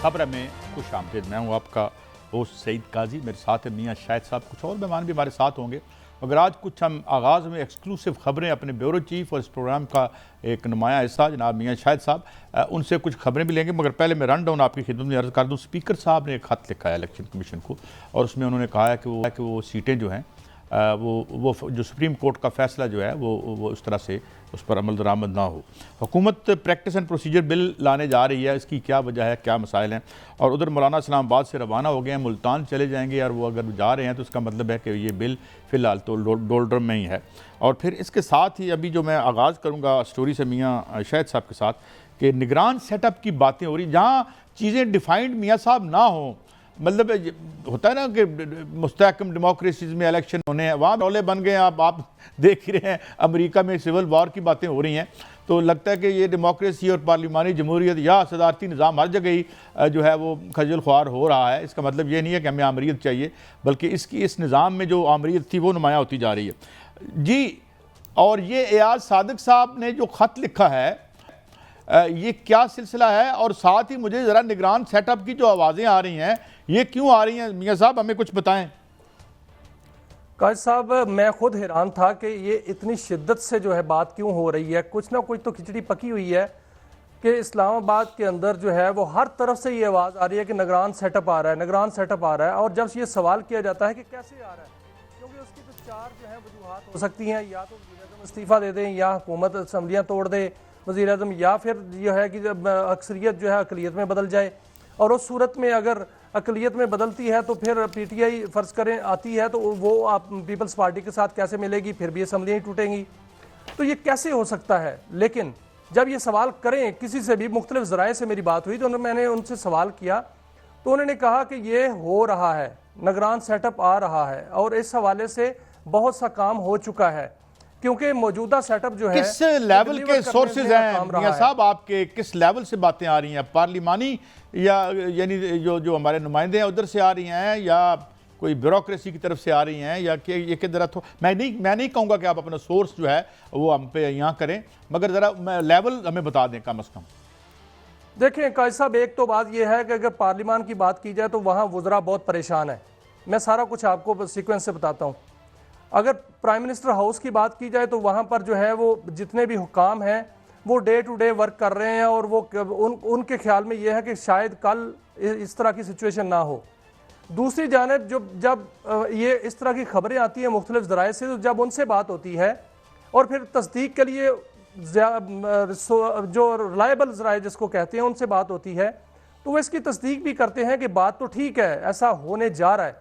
खबर में खुश आमदीद। मैं हूँ आपका होस्ट सईद काजी, मेरे साथ है मियाँ शाहिद साहब, कुछ और मेहमान भी हमारे साथ होंगे। मगर आज कुछ हम आगाज़ में एक्सक्लूसिव खबरें अपने ब्यूरो चीफ और इस प्रोग्राम का एक नुमाया हिस्सा जनाब मियाँ शाहिद साहब, उनसे कुछ खबरें भी लेंगे। मगर पहले मैं रन डाउन आपकी खिदमत में अर्ज़ कर दूँ। स्पीकर साहब ने एक ख़त लिखा है इलेक्शन कमीशन को और उसमें उन्होंने कहा है कि वो सीटें जो हैं वो जो सुप्रीम कोर्ट का फ़ैसला जो है वो उस तरह से उस पर अमल दरामद ना हो। हुकूमत प्रैक्टिस एंड प्रोसीजर बिल लाने जा रही है, इसकी क्या वजह है, क्या मसाइल हैं। और उधर मौलाना इस्लामाबाद से रवाना हो गए हैं, मुल्तान चले जाएंगे और वो अगर जा रहे हैं तो इसका मतलब है कि ये बिल फ़िलहाल तो डोलड्रम में ही है। और फिर इसके साथ ही अभी जो मैं आगाज़ करूँगा स्टोरी से मियाँ शाहिद साहब के साथ कि निगरान सेटअप की बातें हो रही, जहाँ चीज़ें डिफाइंड मियाँ साहब ना हों। मतलब होता है ना कि मुस्तहकम डेमोक्रेसीज़ में इलेक्शन होने हैं, वहाँ डोले बन गए। आप देख ही रहे हैं अमेरिका में सिविल वॉर की बातें हो रही हैं, तो लगता है कि ये डेमोक्रेसी और पार्लिमानी जमहूरियत या सदारती निज़ाम हर जगह ही जो है वो खजल ख्वार हो रहा है। इसका मतलब ये नहीं है कि हमें आमरीत चाहिए, बल्कि इस निज़ाम में जो आमरीत थी वो नुमाया होती जा रही है जी। और ये एयाज सादिक साहब ने जो ख़त लिखा है, ये क्या सिलसिला है? और साथ ही मुझे ज़रा निगरान सेटअप की जो आवाज़ें आ रही हैं ये क्यों आ रही हैं, मियाँ साहब हमें कुछ बताएं। काज साहब, मैं खुद हैरान था कि ये इतनी शिद्दत से जो है बात क्यों हो रही है। कुछ ना कुछ तो खिचड़ी पकी हुई है कि इस्लामाबाद के अंदर जो है वो हर तरफ से ये आवाज़ आ रही है कि निगरान सेटअप आ रहा है, निगरान सेटअप आ रहा है। और जब ये सवाल किया जाता है कि कैसे आ रहा है, क्योंकि उसकी तो चार जो है वजूहात हो सकती हैं, या तो वज़ीर-ए-आज़म इस्तीफ़ा दे दें, या हुकूमत असम्बलियाँ तोड़ दे वज़ीर-ए-आज़म, या फिर जो है कि अक्सरियत जो है अक़लियत में बदल जाए। और उस सूरत में अगर अक़लियत में बदलती है तो फिर पीटीआई फ़र्ज़ करें आती है तो वो आप पीपल्स पार्टी के साथ कैसे मिलेगी, फिर भी असम्बलियाँ ही टूटेंगी। तो ये कैसे हो सकता है? लेकिन जब ये सवाल करें किसी से भी, मुख्तलिफ ज़राए से मेरी बात हुई तो मैंने उनसे सवाल किया तो उन्होंने कहा कि ये हो रहा है, निगरान सेटअप आ रहा है और इस हवाले से बहुत सा काम हो चुका है। क्योंकि मौजूदा सेटअप जो है, किस लेवल के सोर्सेज हैं मियां साहब आपके, किस लेवल से बातें आ रही हैं? पार्लिमानी या यानी जो हमारे नुमाइंदे हैं उधर से आ रही हैं, या कोई ब्यूरोक्रेसी की तरफ से आ रही हैं, या कि ये किधर? मैं नहीं कहूँगा कि आप अपना सोर्स जो है वो हम पे यहाँ करें, मगर ज़रा लेवल हमें बता दें कम अज़ कम। देखें काजी साहब, एक तो बात यह है कि अगर पार्लिमान की बात की जाए तो वहाँ वज़रा बहुत परेशान है। मैं सारा कुछ आपको सीक्वेंस से बताता हूँ। अगर प्राइम मिनिस्टर हाउस की बात की जाए तो वहाँ पर जो है वो जितने भी हुकाम हैं वो डे टू डे वर्क कर रहे हैं और वो उनके ख्याल में ये है कि शायद कल इस तरह की सिचुएशन ना हो। दूसरी जानिब जब ये इस तरह की खबरें आती हैं मुख्तलिफ ज़राए से, तो जब उनसे बात होती है और फिर तस्दीक के लिए जो रिलायबल ज़राए जिसको कहते हैं उनसे बात होती है, तो वो इसकी तस्दीक भी करते हैं कि बात तो ठीक है, ऐसा होने जा रहा है,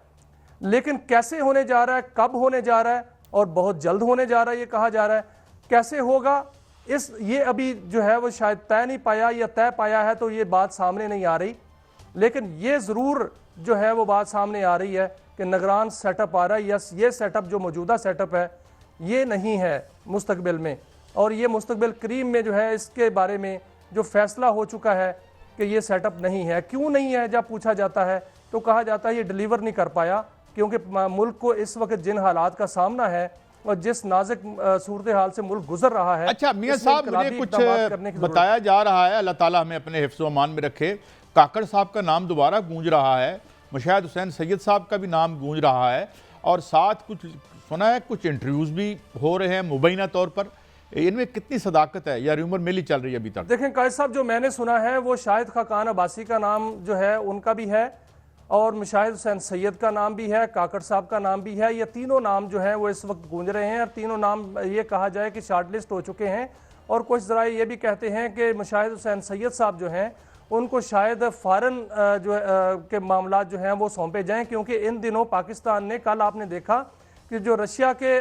लेकिन कैसे होने जा रहा है, कब होने जा रहा है, और बहुत जल्द होने जा रहा है ये कहा जा रहा है। कैसे होगा ये अभी जो है वो शायद तय नहीं पाया, या तय पाया है तो ये बात सामने नहीं आ रही। लेकिन ये ज़रूर जो है वो बात सामने आ रही है कि निगरान सेटअप आ रहा है। यस, ये सेटअप जो मौजूदा सेटअप है ये नहीं है मुस्तकबिल में, और ये मुस्तकबिल करीब में जो है इसके बारे में जो फैसला हो चुका है कि ये सेटअप नहीं है। क्यों नहीं है जब पूछा जाता है तो कहा जाता है ये डिलीवर नहीं कर पाया, क्योंकि मुल्क को इस वक्त जिन हालात का सामना है और जिस नाजुक सूरत हाल से मुल्क गुजर रहा है। अच्छा मियां साहब, मुझे कुछ बताया जा रहा है, अल्लाह ताला हमें अपने हिफ्ज़ व अमान में रखे, काकड़ साहब का नाम दोबारा गूंज रहा है, मुशाहिद हुसैन सैयद साहब का भी नाम गूंज रहा है, और साथ कुछ सुना है कुछ इंटरव्यूज़ भी हो रहे हैं मुबैना तौर पर। इनमें कितनी सदाकत है या रूमर मिली चल रही है अभी तक? देखें कायद साहब, जो मैंने सुना है वो शाहिद खाकान अब्बासी का नाम जो है उनका भी है, और मुशाहिद हुसैन सैयद का नाम भी है, काकड़ साहब का नाम भी है। ये तीनों नाम जो हैं वो इस वक्त गूंज रहे हैं, और तीनों नाम ये कहा जाए कि शार्ट लिस्ट हो चुके हैं। और कुछ ज़राए ये भी कहते हैं कि मुशाहिद हुसैन सैयद साहब जो हैं उनको शायद फ़ॉरेन के मामला जो हैं वो सौंपे जाएँ, क्योंकि इन दिनों पाकिस्तान ने, कल आपने देखा कि जो रशिया के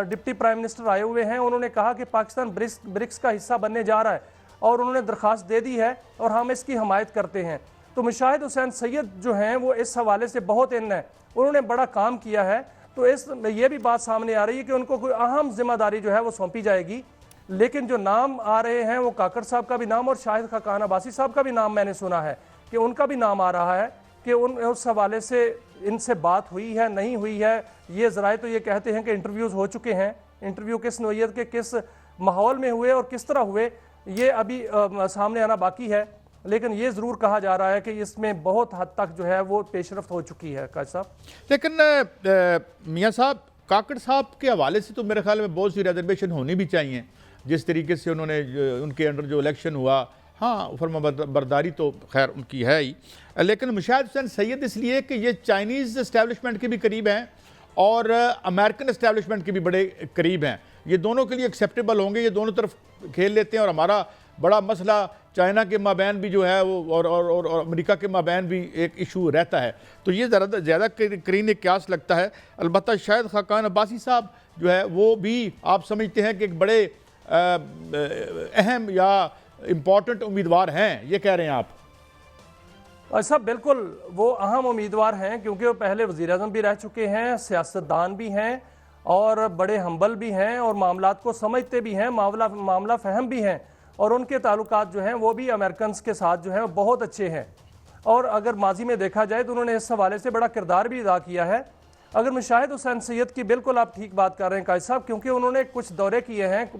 डिप्टी प्राइम मिनिस्टर आए हुए हैं, उन्होंने कहा कि पाकिस्तान ब्रिक्स का हिस्सा बनने जा रहा है, और उन्होंने दरख्वास्त दे दी है और हम इसकी हमायत करते हैं। तो मुशाहिद हुसैन सैयद जो हैं वो इस हवाले से बहुत इन है, उन्होंने बड़ा काम किया है। तो ये भी बात सामने आ रही है कि उनको कोई अहम जिम्मेदारी जो है वो सौंपी जाएगी। लेकिन जो नाम आ रहे हैं वो काकड़ साहब का भी नाम और शाहिद खाकान अब्बासी साहब का भी नाम मैंने सुना है कि उनका भी नाम आ रहा है कि उस हवाले से इनसे बात हुई है, नहीं हुई है। ये ज़राए तो ये कहते हैं कि इंटरव्यूज़ हो चुके हैं। इंटरव्यू किस नौइयत के, किस माहौल में हुए और किस तरह हुए, ये अभी सामने आना बाकी है। लेकिन ये ज़रूर कहा जा रहा है कि इसमें बहुत हद तक जो है वो पेशरफ्त हो चुकी है। काजी साहब, लेकिन मियाँ साहब, काकड़ साहब के हवाले से तो मेरे ख्याल में बहुत सी रिजर्वेशन होनी भी चाहिए। जिस तरीके से उन्होंने उनके अंडर जो इलेक्शन हुआ, हाँ फर्मा बरदारी तो खैर उनकी है ही, लेकिन मुशाहिद हुसैन सैयद इसलिए कि ये चाइनीज़ इस्टेब्लिशमेंट के भी करीब हैं और अमेरिकन इस्टेब्लिशमेंट के भी बड़े करीब हैं। ये दोनों के लिए एक्सेप्टेबल होंगे, ये दोनों तरफ खेल लेते हैं। और हमारा बड़ा मसला चाइना के माबैन भी जो है वो और अमेरिका के माबैन भी एक इशू रहता है। तो ये ज़्यादा करीन क्यास लगता है। अलबत्ता शायद खाकान अब्बासी साहब जो है वो भी आप समझते हैं कि एक बड़े अहम या इम्पॉर्टेंट उम्मीदवार हैं, ये कह रहे हैं आप? सब बिल्कुल वो अहम उम्मीदवार हैं, क्योंकि वो पहले वज़ीर आज़म भी रह चुके हैं, सियासतदान भी हैं और बड़े हम्बल भी हैं और मामलात को समझते भी हैं, मामला फ़हम भी हैं। और उनके ताल्लुकात जो हैं वो भी अमेरिकन के साथ जो हैं बहुत अच्छे हैं। और अगर माजी में देखा जाए तो उन्होंने इस हवाले से बड़ा किरदार भी अदा किया है। अगर मुशाहिद हुसैन सैयद की, बिल्कुल आप ठीक बात कर रहे हैं काजी साहब, क्योंकि उन्होंने कुछ दौरे किए हैं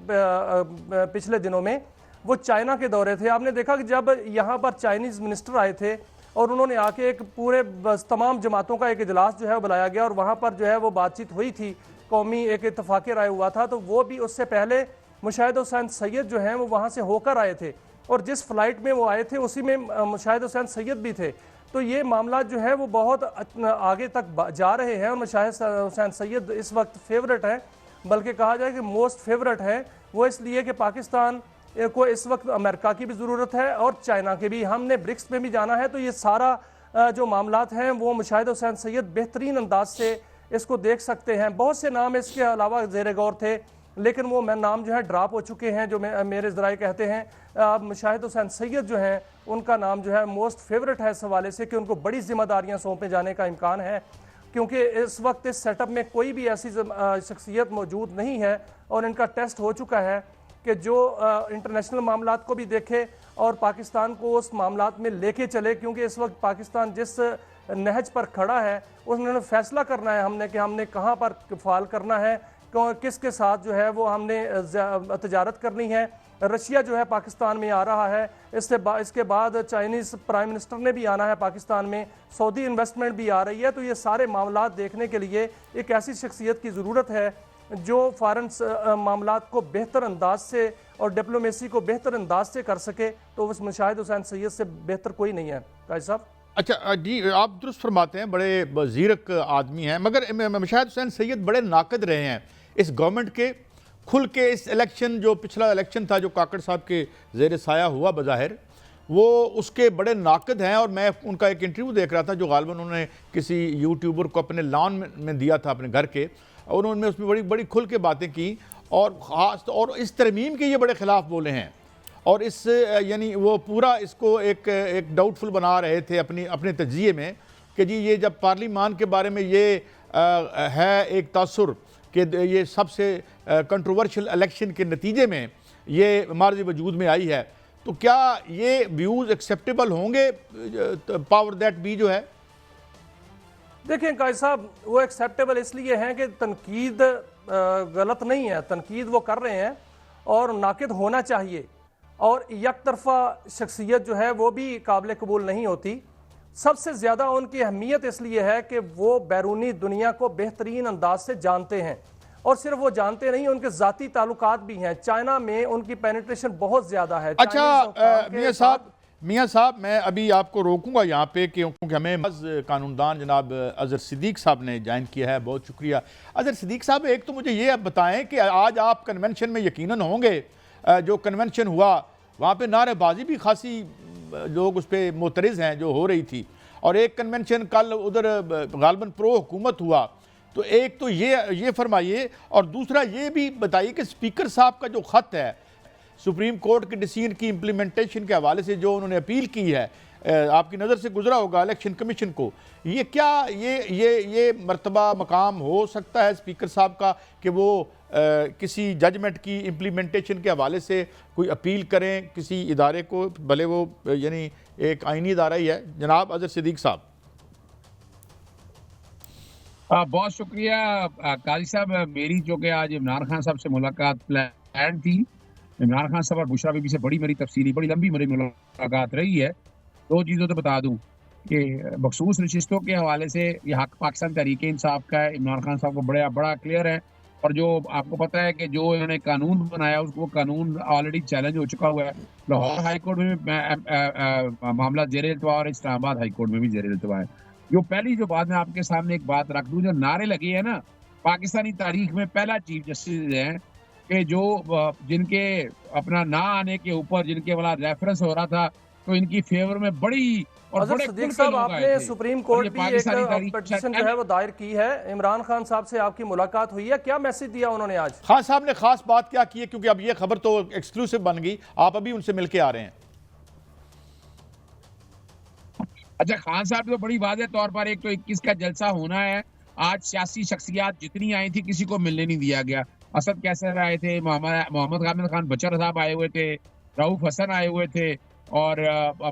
पिछले दिनों में। वो चाइना के दौरे थे। आपने देखा कि जब यहाँ पर चाइनीज़ मिनिस्टर आए थे और उन्होंने आके एक पूरे तमाम जमातों का एक इजलास जो है बुलाया गया और वहाँ पर जो है वो बातचीत हुई थी, कौमी एक इत्तफाक़ राय हुआ था। तो वो भी उससे पहले मुशाहिद हुसैन सैयद जो हैं वो वहाँ से होकर आए थे और जिस फ्लाइट में वो आए थे उसी में मुशाहिद हुसैन सैयद भी थे। तो ये मामला जो है वो बहुत आगे तक जा रहे हैं और मुशाहिद हुसैन सैयद इस वक्त फेवरेट है, बल्कि कहा जाए कि मोस्ट फेवरेट है। वो इसलिए कि पाकिस्तान को इस वक्त अमेरिका की भी ज़रूरत है और चाइना की भी। हमने ब्रिक्स में भी जाना है, तो ये सारा जो मामलात हैं वो मुशाहिद हुसैन सैयद बेहतरीन अंदाज से इसको देख सकते हैं। बहुत से नाम इसके अलावा ज़ेर गौर थे, लेकिन वो नाम जो है ड्रॉप हो चुके हैं, जो मेरे ज़राए कहते हैं। मुशाहिद हुसैन सैयद जो हैं उनका नाम जो है मोस्ट फेवरेट है इस हवाले से कि उनको बड़ी जिम्मेदारियां सौंपे जाने का इम्कान है, क्योंकि इस वक्त इस सेटअप में कोई भी ऐसी शख्सियत मौजूद नहीं है और इनका टेस्ट हो चुका है कि जो इंटरनेशनल मामलात को भी देखे और पाकिस्तान को उस मामलात में लेके चले। क्योंकि इस वक्त पाकिस्तान जिस नहज पर खड़ा है उन्होंने फैसला करना है हमने कि हमने कहाँ पर फ़ाल करना है, किसके साथ जो है वो हमने तजारत करनी है। रशिया जो है पाकिस्तान में आ रहा है, इसके बाद चाइनीज़ प्राइम मिनिस्टर ने भी आना है पाकिस्तान में, सऊदी इन्वेस्टमेंट भी आ रही है। तो ये सारे मामलात देखने के लिए एक ऐसी शख्सियत की ज़रूरत है जो फ़ॉरेन मामलात को बेहतर अंदाज से और डिप्लोमेसी को बेहतर अंदाज से कर सके। तो उस मुशाहिद हुसैन सैयद से बेहतर कोई नहीं है काजी साहब। अच्छा जी, आप दुरुस्त फरमाते हैं, बड़े ज़ीरक आदमी हैं, मगर मुशाहिद हुसैन सैयद बड़े नाकद रहे हैं इस गवर्नमेंट के। खुल के इस इलेक्शन, जो पिछला इलेक्शन था जो काकड़ साहब के ज़ेर साया हुआ बज़ाहिर, वो उसके बड़े नाकद हैं। और मैं उनका एक इंटरव्यू देख रहा था जो गालिबन उन्होंने किसी यूट्यूबर को अपने लॉन में दिया था अपने घर के, और उन्होंने उसमें बड़ी बड़ी खुल के बातें की और ख़ास और इस तरमीम के ये बड़े ख़िलाफ़ बोले हैं। और इस यानी वो पूरा इसको एक डाउटफुल बना रहे थे अपने तज्ज़िये में कि जी ये जब पार्लिमान के बारे में ये है एक तासुर कि ये सबसे कंट्रोवर्शियल इलेक्शन के नतीजे में ये मार्ज वजूद में आई है, तो क्या ये व्यूज़ एक्सेप्टेबल होंगे पावर दैट बी जो है? देखिए काजी साहब, वो एक्सेप्टेबल इसलिए हैं कि तनकीद गलत नहीं है, तनकीद वो कर रहे हैं और नाकिद होना चाहिए। और एक तरफा शख्सियत जो है वो भी काबिल कबूल नहीं होती। सबसे ज़्यादा उनकी अहमियत इसलिए है कि वो बैरूनी दुनिया को बेहतरीन अंदाज से जानते हैं, और सिर्फ वो जानते नहीं, उनके ज़ाती ताल्लुकात भी हैं। चाइना में उनकी पेनिट्रेशन बहुत ज़्यादा है। अच्छा मियाँ साहब, मैं अभी आपको रोकूंगा यहाँ पे क्योंकि हमें कानूनदान जनाब अज़हर सिद्दीक साहब ने ज्वाइन किया है। बहुत शुक्रिया अज़हर सिद्दीक साहब। एक तो मुझे ये अब बताएं कि आज आप कन्वेंशन में यकीनन होंगे, जो कन्वेंशन हुआ वहाँ पे नारेबाजी भी खासी लोग उस पर मोतरज़ हैं जो हो रही थी, और एक कन्वेंशन कल उधर गालिबन प्रो हुकूमत हुआ। तो एक तो ये फरमाइए, और दूसरा ये भी बताइए कि स्पीकर साहब का जो ख़त है सुप्रीम कोर्ट के डिसीजन की इम्प्लीमेंटेशन के हवाले से जो उन्होंने अपील की है, आपकी नज़र से गुजरा होगा इलेक्शन कमीशन को, ये क्या ये मर्तबा मकाम हो सकता है स्पीकर साहब का कि वो किसी जजमेंट की इम्प्लीमेंटेशन के हवाले से कोई अपील करें किसी इदारे को, भले वो यानी एक आइनी इदारा ही है? जनाब अज़हर सिद्दीक साहब। बहुत शुक्रिया काजी साहब। मेरी जो कि आज इमरान खान साहब से मुलाकात प्लान थी, इमरान खान साहब और बुशरा बीबी से बड़ी मेरी तफसीली बड़ी लंबी मेरी मुलाकात रही है। 2 चीज़ें तो बता दूँ कि मखसूस नशिस्तों के हवाले से ये हक पाकिस्तान तहरीक-ए-इंसाफ का है, इमरान खान साहब को बड़ा बड़ा क्लियर है। और जो आपको पता है कि जो इन्होंने कानून बनाया उसको कानून ऑलरेडी चैलेंज हो चुका हुआ है। लाहौर हाई कोर्ट में भी मामला ज़ेर-ए-इल्तिवा और इस्लामाबाद हाई कोर्ट में भी ज़ेर-ए-इल्तिवा है। जो पहली जो बात मैं आपके सामने एक बात रख दूँ, जो नारे लगे हैं ना, पाकिस्तानी तारीख में पहला चीफ जस्टिस है कि जो जिनके अपना ना आने के ऊपर जिनके वाला रेफरेंस हो रहा था, तो इनकी फेवर में बड़ी और अजहर बड़े सिद्दीक खुल के साहब, लोग आए आपने थे। सुप्रीम और कोर्ट ये भी एक पाकिस्तानी तारीख पिटीशन जो है वो दायर की है। इमरान खान साहब से आपकी मुलाकात हुई है, क्या मैसेज दिया उन्होंने आज? खान साहब ने खास बात क्या की है, क्योंकि अब ये खबर तो एक्सक्लूसिव बन गई, आप अभी उनसे मिलके आ रहे हैं। अच्छा, खान साहब तो बड़ी वाज़ेह तौर पर एक तो 21 का जलसा होना है। आज सियासी शख्सियत जितनी आई थी किसी को मिलने नहीं दिया गया। असद कैसर आए थे, मोहम्मद कामिल खान बचर साहब आए हुए थे, रऊफ हसन आए हुए थे और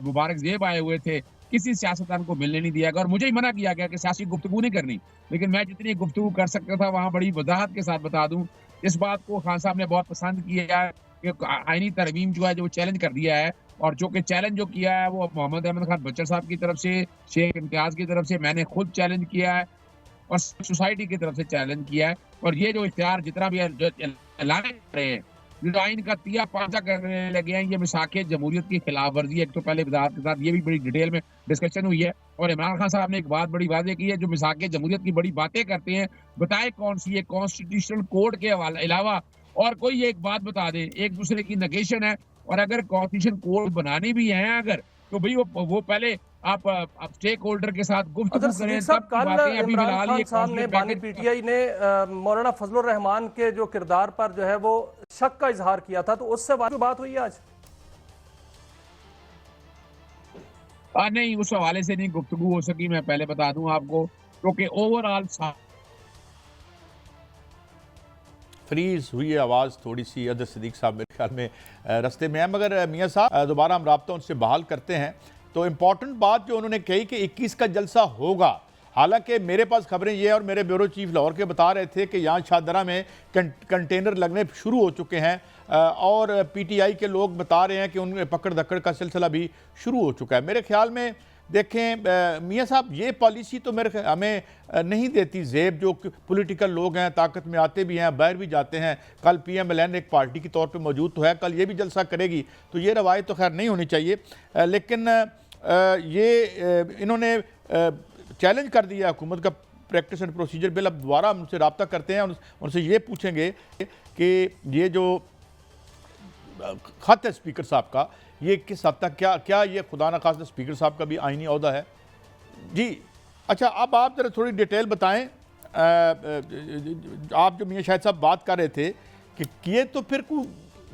मुबारक ज़ेब आए हुए थे। किसी सियासतदान को मिलने नहीं दिया गया और मुझे ही मना किया गया कि सियासी गुफ्तगू नहीं करनी। लेकिन मैं जितनी गुफ्तगू कर सकता था वहाँ बड़ी वज़ाहत के साथ बता दूँ, इस बात को खान साहब ने बहुत पसंद किया है कि आईनी तरमीम जो है जो चैलेंज कर दिया है। और जो कि चैलेंज जो किया है वो मोहम्मद अहमद खान बच्चर साहब की तरफ से, शेख इम्तियाज़ की तरफ से, मैंने खुद चैलेंज किया है और सोसाइटी की तरफ से चैलेंज किया है। और ये जो इख्तियार जितना भी ऐलान कर रहे हैं, जो आइन का तिया पांचा करने लगे हैं, ये मिसाके जमहूरियत की खिलाफ वर्जी। एक तो पहले वजाहत के साथ ये भी बड़ी डिटेल में डिस्कशन हुई है और इमरान खान साहब ने एक बात बड़ी वाज़ेह की है, जो मिसाके जमहूरियत की बड़ी बातें करते हैं, बताए कौन सी है। कॉन्स्टिट्यूशनल कोड के अलावा और कोई एक बात बता दें, एक दूसरे की नेगेशन है। और अगर कॉन्स्टिट्यूशन कोड बनाने भी हैं अगर, तो भाई वो पहले आप स्टेक होल्डर के साथ गुफ्तगू करें, तब की बातें। अभी इमरान फिलहाल खान ये साहब ने बानी पीटीआई ने मौलाना फजलुर रहमान के जो किरदार पर जो है वो शक का इजहार किया था, तो उससे बात हुई आज? नहीं, उस हवाले से नहीं गुफ्तगू हो सकी, मैं पहले बता दूं आपको, क्योंकि ओवरऑल फ्रीज हुई है आवाज़ थोड़ी सी। अजहर सिद्दीक साहब मेरे ख्याल में रास्ते में है, मगर मियाँ साहब दोबारा हम राब्ता उनसे बहाल करते हैं। तो इम्पॉर्टेंट बात जो उन्होंने कही कि 21 का जलसा होगा, हालांकि मेरे पास खबरें ये और मेरे ब्यूरो चीफ लाहौर के बता रहे थे कि यहाँ शाहदरा में कंटेनर लगने शुरू हो चुके हैं और पीटीआई के लोग बता रहे हैं कि उनमें पकड़ धक्कड़ का सिलसिला भी शुरू हो चुका है। मेरे ख्याल में देखें मियाँ साहब, ये पॉलिसी तो हमें नहीं देती ज़ेब, जो पॉलिटिकल लोग हैं, ताकत में आते भी हैं बाहर भी जाते हैं। कल PMLN एक पार्टी के तौर पे मौजूद तो है, कल ये भी जलसा करेगी, तो ये रवायत तो खैर नहीं होनी चाहिए। लेकिन ये इन्होंने चैलेंज कर दिया हुकूमत का प्रैक्टिस एंड प्रोसीजर बिल। अब दोबारा हम उनसे रब्ता करते हैं, उनसे ये पूछेंगे कि ये जो खत है स्पीकर साहब का, ये किस हद तक क्या ये खुदा न खास्ता स्पीकर साहब का भी आईनी ओहदा है? जी अच्छा, अब आप ज़रा थोड़ी डिटेल बताएं। आप जो मियाँ शाहिद साहब बात कर रहे थे कि ये तो फिर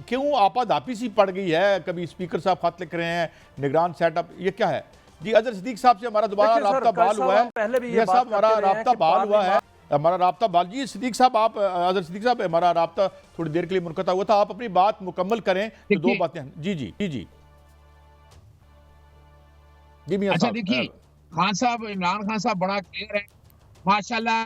क्यों आपाधापी सी पड़ गई है, कभी स्पीकर साहब खत लिख रहे हैं, निगरान सेटअप, ये क्या है? जी अजहर सिद्दीक साहब से हमारा दोबारा राब्ता बहाल हुआ है। पहले भी ये साहब हमारा राब्ता बहाल हुआ है, हमारा राब्ता बहाल। जी सिद्दीक साहब, आप अजहर सिद्दीक साहब, हमारा राब्ता थोड़ी देर के लिए मुनक़ता हुआ था, आप अपनी बात मुकम्मल करें। तो 2 बातें। जी जी जी जी जी मियां अच्छा साहब। देखिए, खान साहब, इमरान खान साहब बड़ा क्लियर है माशाल्लाह,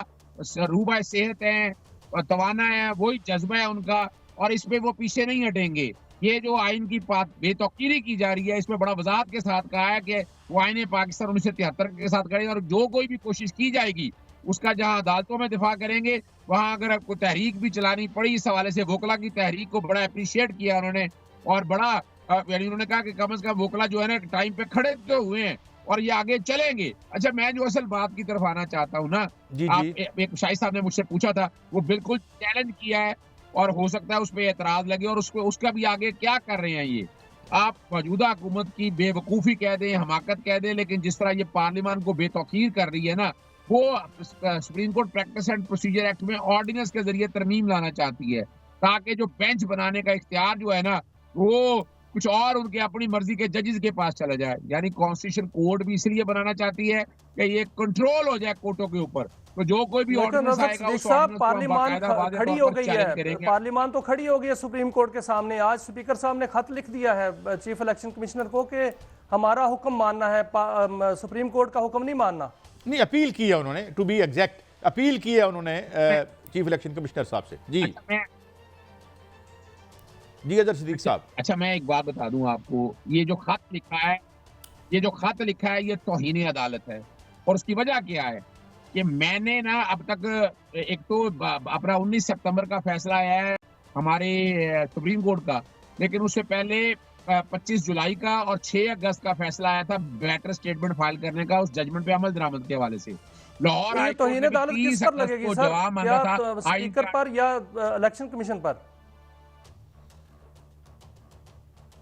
रूबा सेहत है और तवाना है, वही जज्बा है उनका और इस पे वो पीछे नहीं हटेंगे। ये जो आइन की बात बेतौकीरी की जा रही है, इसमें बड़ा वजाहत के साथ कहा है कि वो आइन पाकिस्तान 1973 के साथ करेंगे और जो कोई भी कोशिश की जाएगी उसका जहां अदालतों में दिफा करेंगे, वहां अगर आपको तहरीक भी चलानी पड़ी। इस हवाले से वोकला की तहरीक को बड़ा अप्रिशिएट किया उन्होंने और बड़ा यानी उन्होंने कहा कि कम से कम वोकला जो है ना टाइम पे खड़े तो हुए हैं और ये आगे चलेंगे। अच्छा, मैं जो असल बात की तरफ आना चाहता हूँ ना, जी आप जी एक शाहिद साहब ने मुझसे पूछा था, वो बिल्कुल चैलेंज किया है और हो सकता है उस पर एतराज लगे और उसका भी आगे क्या कर रहे हैं ये। आप मौजूदा हुकूमत की बेवकूफ़ी कह दें, हमाकत कह दें, लेकिन जिस तरह ये पार्लियामान को बेतौकीर कर रही है ना, वो supreme court practice and procedure act में ऑर्डिनेंस के जरिए तरमीम लाना चाहती है ताकि जो बेंच बनाने का इख्तियार जो है ना, वो कुछ और उनके अपनी मर्जी के जजेस के पास चला जाए। यानी कॉन्स्टिट्यूशन कोड भी इसलिए बनाना चाहती है कि ये कंट्रोल हो जाए कोर्टों के ऊपर, तो जो कोई भी ऑर्डिनेंस आएगा उस ऑर्डिनेंस को हम बाकायदा वादे खड़ी तौर हो पर गई चैलेंज है, करेंगे। पार्लियामान तो खड़ी हो गई है सुप्रीम कोर्ट के सामने। आज स्पीकर साहब ने खत लिख दिया है चीफ इलेक्शन कमिश्नर को कि हमारा हुक्म मानना है, सुप्रीम कोर्ट का हुक्म नहीं मानना। नहीं, अपील की है उन्होंने, टू बी एग्जैक्ट अपील की है उन्होंने चीफ इलेक्शन कमिश्नर साहब से। जी जी अजहर सिद्दीक साहब। अच्छा, मैं एक बात बता दूं आपको, ये जो खत लिखा है ये तौहीन अदालत है। और उसकी वजह क्या है कि मैंने ना अब तक एक तो अपना 19 सितंबर का फैसला आया है हमारे सुप्रीम कोर्ट का, लेकिन उससे पहले 25 जुलाई का और 6 अगस्त का फैसला आया था बेटर स्टेटमेंट फाइल करने का, उस जजमेंट पे अमल दरामद के हवाले से। लाहौर तो ये हाई कोर्ट तौहीन ने भी अदालत 30 किस पर अगस्त लगेगी को सर? जवाब क्या मांगा था स्पीकर पर या इलेक्शन कमीशन पर?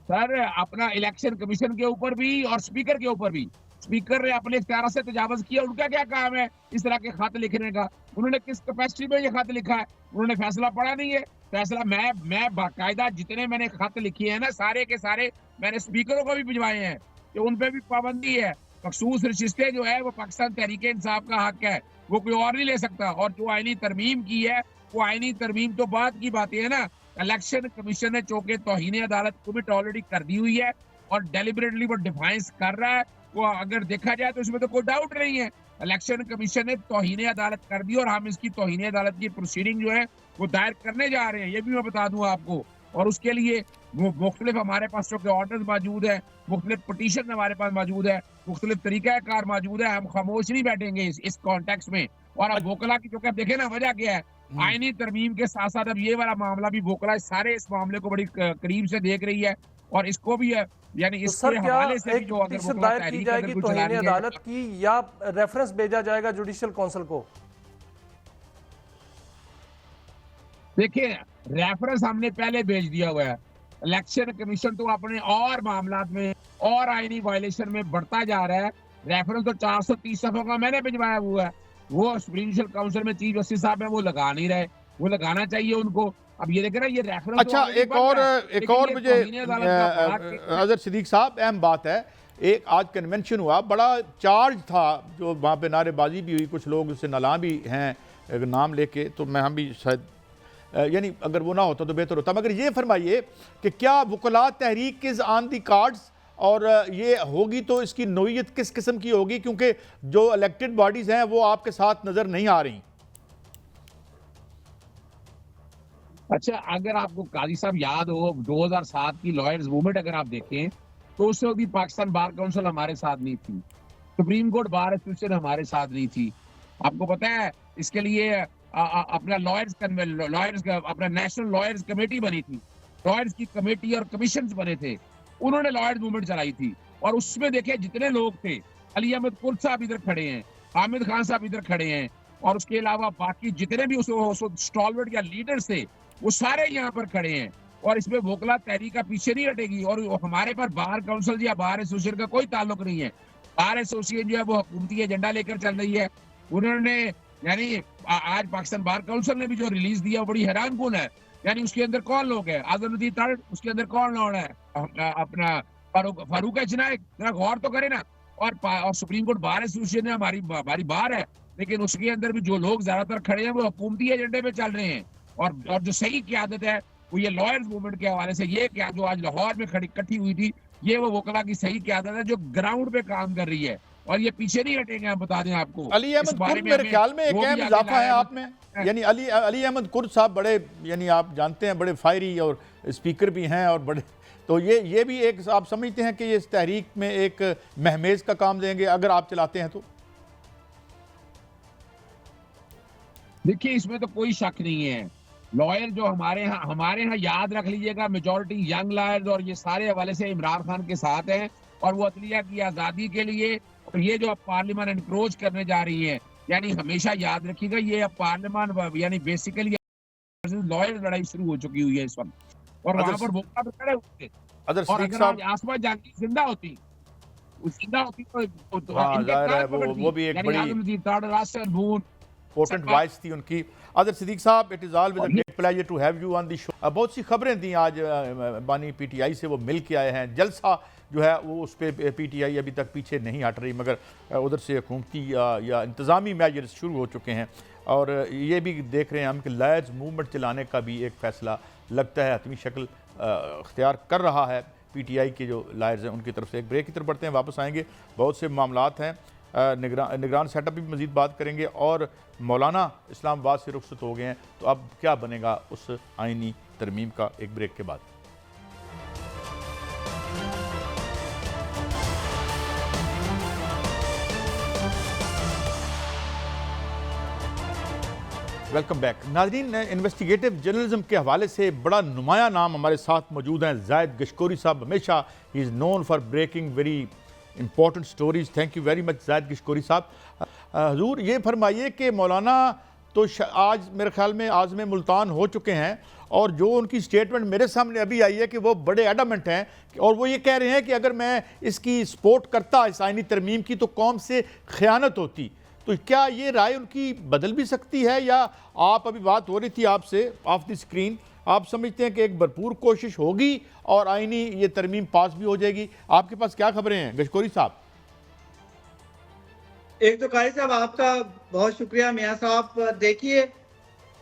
सर, अपना इलेक्शन कमीशन के ऊपर भी और स्पीकर के ऊपर भी। स्पीकर ने अपने इख्तियार से तजावुज किया, उनका क्या काम है इस तरह के खत लिखने का? उन्होंने किस कैपेसिटी में ये खत लिखा है? उन्होंने फैसला पढ़ा नहीं है। फैसला मैं बाकायदा जितने मैंने खत लिखे हैं ना, सारे के सारे मैंने स्पीकरों को भी भिजवाए हैं कि उन पे भी पाबंदी है। मखसूस रिश्ते जो है वो पाकिस्तान तहरीक इंसाफ का हक है, वो कोई और नहीं ले सकता। और जो आईनी तरमीम की है, वो आईनी तरमीम तो बाद की बातें है ना। इलेक्शन कमीशन ने चौके तौहीन अदालत को भी ऑलरेडी कर दी हुई है और डेलिबरेटली वो डिफाइंस कर रहा है। वो अगर देखा जाए तो इसमें तो कोई डाउट नहीं है, इलेक्शन कमीशन ने तौहीन अदालत कर दी और हम इसकी तौहीन अदालत की प्रोसीडिंग जो है वो दायर करने जा रहे हैं, ये भी मैं बता दूं आपको। और उसके लिए वो मुख्तलिफ हमारे पास चौके ऑर्डर्स मौजूद है, मुख्तलिफ पटिशन हमारे पास मौजूद है, मुख्तलिफ तरीक़ाकार मौजूद है। हम खामोश नहीं बैठेंगे इस कॉन्टेक्स्ट में। और अब वोकला की चूंकि अब देखे ना वजह क्या है, आईनी तरमीम के साथ साथ अब ये वाला मामला भी वोकला सारे इस मामले को बड़ी करीब से देख रही है और इसको भी यानी तो इसके सर क्या हवाले से भी एक जो अगर पिटीशन वोकला दायर की तहरीक जाएगी अगर कुछ तौहीन चलानी है अदालत की या रेफरेंस भेजा जाएगा जुडिशियल काउंसिल को? देखिए, रेफरेंस हमने पहले भेज दिया हुआ है। इलेक्शन कमीशन तो अपने और मामलात में और आईनी वायलेशन में बढ़ता जा रहा है। रेफरेंस तो 430 सफ़ों का मैंने भिजवाया हुआ है, वो सुप्रीम जुडिशल काउंसिल में चीफ जस्टिस साहब है, वो लगा नहीं रहे। वो लगाना चाहिए उनको। अब ये देखे ना, ये रेफरेंस अच्छा, एक और मुझे अजहर सिद्दीक साहब अहम बात है, एक आज कन्वेंशन हुआ, बड़ा चार्ज था जो वहाँ पे नारेबाजी भी हुई, कुछ लोग उससे नाला भी हैं नाम लेके, तो मैं हम भी शायद यानी अगर वो ना होता तो बेहतर होता। मगर ये फरमाइए कि क्या वकला तहरीक इज़ ऑन दी कार्ड्स, और ये होगी तो इसकी नोयत किस किस्म की होगी, क्योंकि जो इलेक्टेड बॉडीज़ हैं वो आपके साथ नज़र नहीं आ रही। अच्छा, अगर आपको काजी साहब याद हो 2007 की लॉयर्स मूवमेंट अगर आप देखें तो उस वक्त भी पाकिस्तान बार काउंसिल हमारे साथ नहीं थी, सुप्रीम कोर्ट बार एसोसिएशन हमारे साथ नहीं थी। आपको पता है इसके लिए अपना लॉयर्स अपना नेशनल लॉयर्स कमेटी बनी थी, लॉयर्स की कमेटी और कमीशंस बने थे, उन्होंने लॉयर्स मूवमेंट चलाई थी। और उसमें देखे जितने लोग थे, अली अहमद कुर्द साहब इधर खड़े हैं, हामिद खान साहब इधर खड़े हैं, और उसके अलावा बाकी जितने भी उस स्टॉलवर्ड या लीडर्स थे वो सारे यहाँ पर खड़े हैं। और इसमें वोकला तहरीक का पीछे नहीं हटेगी। और हमारे पर बार काउंसिल या बार एसोसिएशन का कोई ताल्लुक नहीं है। बार एसोसिएशन जो है वो हुकूमती एजेंडा लेकर चल रही है। उन्होंने यानी आज पाकिस्तान बार काउंसिल ने भी जो रिलीज दिया बड़ी हैरान कुन है। यानी उसके अंदर कौन लोग है? आजमदीन तर्ड, उसके अंदर कौन लोग है? अपना फारूक नाइक, जरा गौर तो करे ना। और सुप्रीम कोर्ट बार एसोसिएशन है, हमारी बार है, लेकिन उसके अंदर भी जो लोग ज्यादातर खड़े हैं वो हुकूमती एजेंडे पे चल रहे हैं। और जो सही क़यादत है वो ये लॉयर्स मूवमेंट के हवाले से, ये क्या जो आज लाहौर में इकट्ठी हुई थी, ये वो वकला की सही क़यादत है जो ग्राउंड पे काम कर रही है और ये पीछे नहीं हटेंगे। हम बता दें आपको, अली अहमद कुर्द मेरे ख्याल में एक अहम इजाफा है आप में, यानी अली अहमद कुर्द साहब बड़े, यानी आप जानते हैं बड़े फायरी और स्पीकर भी हैं और बड़े, तो ये भी एक आप समझते हैं कि ये इस तहरीक में एक महमेज का काम देंगे अगर आप चलाते हैं तो? देखिए, इसमें तो कोई शक नहीं है। लॉयर जो हमारे यहाँ याद रख लीजिएगा, मेजॉरिटी यंग लॉयर्स और ये सारे हवाले से इमरान खान के साथ हैं और वो अदलिया की आज़ादी के लिए, और ये जो अब पार्लियामेंट एनक्रोच करने जा रही है, यानी हमेशा याद रखिएगा ये अब पार्लियामेंट यानी बेसिकली लॉयर लड़ाई शुरू हो चुकी हुई है इस वक्त। और वहां पर वोकला खड़े हुए थे। और अगर आज आसमा जानकी जिंदा होती तो वो भी एक बड़ी इम्पोर्टेंट वॉइस थी उनकी। अदर सिद्दीक साहब, it is always a great pleasure to have you on the show. बहुत सी खबरें थी आज, बानी पीटीआई से वो मिल के आए हैं, जलसा जो है वो उस पर पीटीआई अभी तक पीछे नहीं हट रही, मगर उधर से हुकूमती या इंतज़ामी मेजर्स शुरू हो चुके हैं। और ये भी देख रहे हैं हम कि लॉयर्स मूवमेंट चलाने का भी एक फ़ैसला लगता है हतमी शक्ल अख्तियार कर रहा है पीटीआई के जो लॉयर्स हैं उनकी तरफ से। एक ब्रेक की तरफ बढ़ते हैं, वापस आएंगे, बहुत से मामलात हैं, निगरान सेटअप भी मज़ीद बात करेंगे। और मौलाना इस्लामाबाद से रुखसत हो गए हैं, तो अब क्या बनेगा उस आइनी तरमीम का, एक ब्रेक के बाद। वेलकम बैक नाज़रीन। इन्वेस्टिगेटिव जर्नलिज्म के हवाले से बड़ा नुमाया नाम हमारे साथ मौजूद हैं जायद गशकोरी साहब। हमेशा ही is known for breaking very important stories. Thank you very much Zaid Gishkori साहब। हजूर ये फरमाइए कि मौलाना तो आज मेरे ख्याल में आज़म मुल्तान हो चुके हैं और जो उनकी स्टेटमेंट मेरे सामने अभी आई है कि वो बड़े एडमेंट हैं और वो ये कह रहे हैं कि अगर मैं इसकी सपोर्ट करता इस आइनी तरमीम की तो कौम से ख़यानत होती। तो क्या ये राय उनकी बदल भी सकती है, या आप अभी बात हो रही थी आपसे ऑफ द स्क्रीन, आप समझते हैं कि एक भरपूर कोशिश होगी और आइनी ये तरमीम पास भी हो जाएगी? आपके पास क्या खबरें हैं गशकोरी साहब? एक तो कारी साहब आपका बहुत शुक्रिया मियाँ साहब। देखिए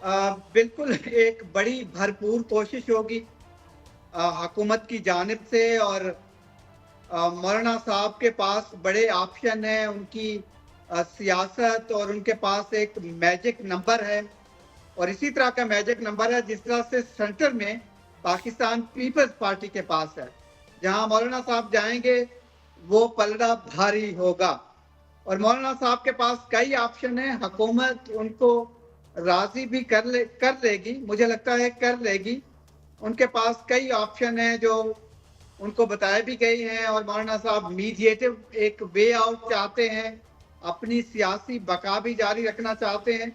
बिल्कुल एक बड़ी भरपूर कोशिश होगी हुकूमत की जानिब से और मौलाना साहब के पास बड़े ऑप्शन हैं। उनकी सियासत और उनके पास एक मैजिक नंबर है और इसी तरह का मैजिक नंबर है जिस तरह से सेंटर में पाकिस्तान पीपल्स पार्टी के पास है। जहां मौलाना साहब जाएंगे वो पलड़ा भारी होगा और मौलाना साहब के पास कई ऑप्शन है। हुकूमत उनको राजी भी कर लेगी, मुझे लगता है कर लेगी। उनके पास कई ऑप्शन है जो उनको बताए भी गए हैं और मौलाना साहब मीडिएटिव एक वे आउट चाहते हैं, अपनी सियासी बका भी जारी रखना चाहते हैं